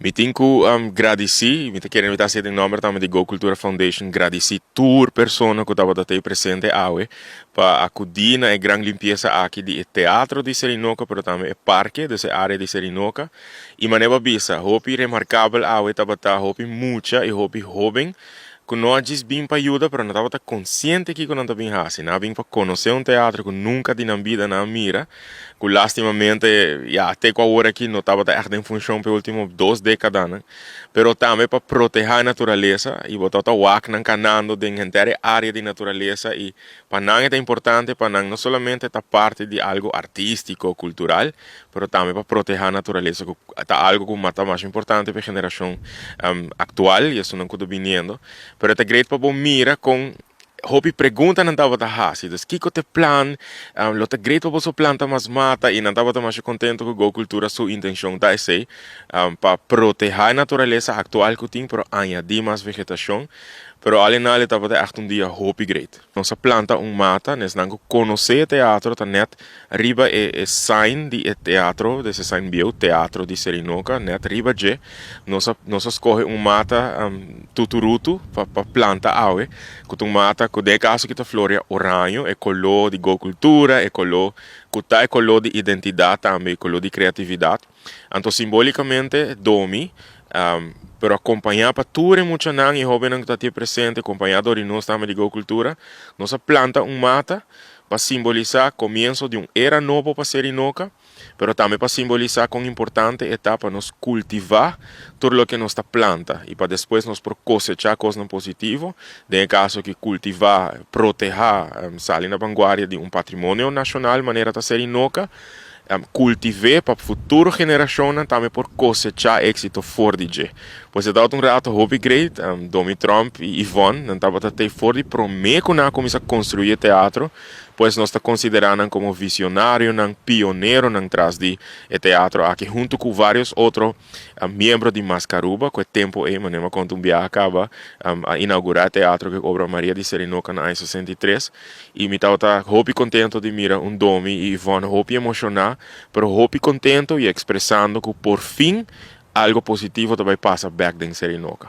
Mi tinku agradeci, mi te quero invitar a em nome também de Go Cultura Foundation, agradeci tour persona que estava até presente awe para acudir na grande limpeza aqui de teatro de Serinoca, pero também parque dessa área de Serinoca. E maneva bisa, hopi remarcável awe estava hopi mucha e hopi jovem que não diz bem para ajuda, pero não estava consciente que não estava bem assim, não bem para conhecer um teatro que nunca tinha vida na mira, que lastimamente, já até com a hora aqui não estava em função pelos últimos 2 décadas, né? Pero também para proteger a natureza e botar o WAC na canando de inteira área de natureza e para nós é importante, para não somente estar parte de algo artístico, cultural, pero também para proteger a natureza, que é algo que é mais importante para a geração atual, e isso não estou vindo. Pero é great para mira com hopi pergunta não estava da hasi, então que te plan, lo te great para você planta mais mata e não estava mais contente com a cultura sua intenção da esse para proteger a natureza atual que tem, para añadir mais vegetação. Pero além nada estava echt dia hopi great. Nossa planta mata, nós não conhecer teatro, tá net riba é sign de teatro, desse sign bio, teatro de Serinoca, net riba je, nossa escolhe mata tuturutu para planta awe, que mata que de caso que tá floria oranho, é color de go cultura, é color que tá é color de identidade também, color de criatividade. Então simbolicamente domi pero acompanhar para tudo muito não e jovem que está aqui presente, acompanhado de nós também de agricultura, nós planta mata para simbolizar começo de era novo para Serinoca, pero também para simbolizar com importante etapa nós cultivar tudo o que nós planta e para depois nós cosechar coisas positivas, de caso que cultivar, proteger, sair na vanguarda de patrimônio nacional, maneira de Serinoca, cultivar para a futura geração também por cosechar êxito fora de je. Pois é dado rato hobby great, Donald Trump e Yvonne, não estava até fora de prometer que não começa a construir teatro, pois nós está considerando como visionário, não pioneiro não traz de teatro aqui junto com vários outros membros de Mascaruba, que é tempo aí, mas não quando acaba a inaugurar teatro que obra Maria de Serinoca na 63 e me estava hobby contente de mirar Domi e Yvonne hobby emocionar, pero hobby contente e expressando que por fim algo positivo também passa back em Serinoca.